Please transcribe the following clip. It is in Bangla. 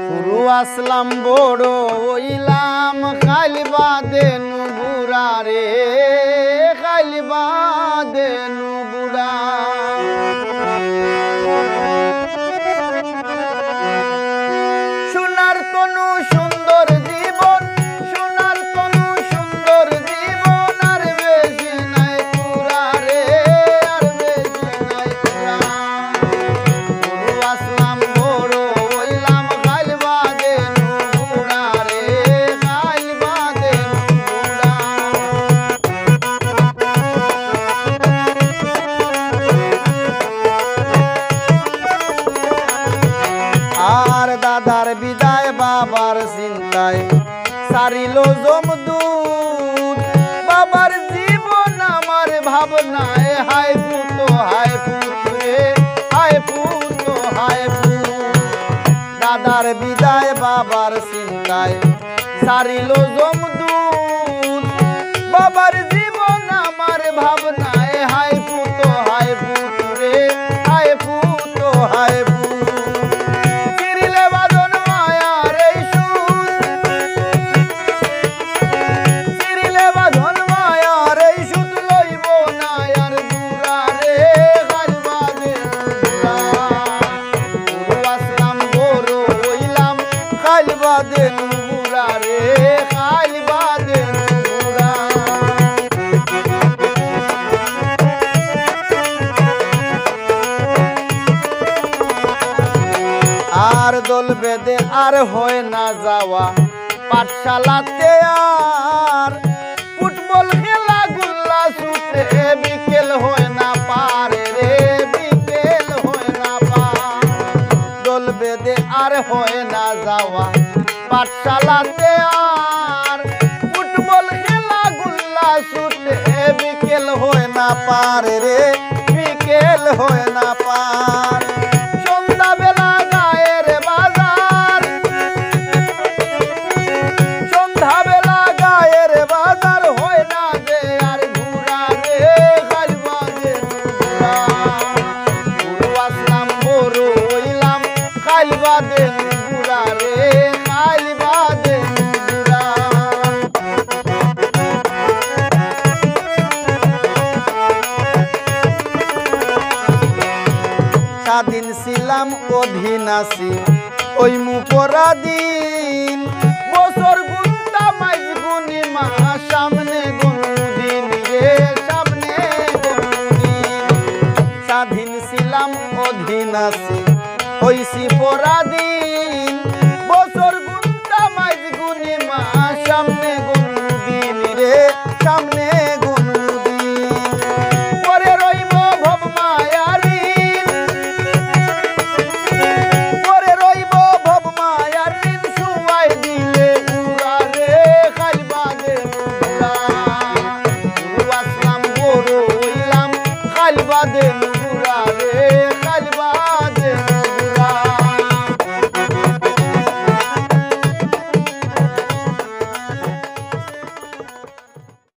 পুরু আসলাম বড় হইলাম খাইলবা দেনু বুড়া রে খাইলবা দেনু বুড়া সোনার তনু সুন্দর জীবন সোনার তনু সুন্দর জীবন আর বেশি নাই পুরা রে আর বেশি নাই পুরা পুরু আসলাম বড় হইলাম খাইলবা দেনু বুড়া রে খাইলবা দেনু বুড়া আর দাদার বিদায় বাবার চিন্তায় সারিল জমদূত বাবার জীবন আমার ভাবনায় হায় পুত রে হায় পুত হায় পুত দাদার বিদায় বাবার চিন্তায় সারিল জমদূত বাবার জীবন আমার ভাবনায় হায় পুত রে হায় পুত হায় পুত খাইলবা দেনু বুড়া রে খাইলবা দেনু বুড়া আর দল বেদে আর হয় না যাওয়া পাঠশালাতে আর ফুটবল খেলা গুল্লা ছুটে বিকেল হয় না পারে রে বিকেল হয় না পার দল বেদে আর হয় না যাওয়া পাঠশালাতে আর ফুটবল খেলা গুল্লা ছুটে বিকেল হয় না পারে রে বিকেল হয় না পার সন্ধ্যাবেলা গায়ের বাজার সন্ধ্যাবেলা গায়ের বাজার হয় না যে আর ঘুরা রে খাইলবা দেনু বুড়া পুরু আসলাম বড় হইলাম খাইলবা দেনু বুড়া রে খাইলবা দেনু বুড়া স্বাধীন ছিলাম অধীন আছি ওই মুপরাধীন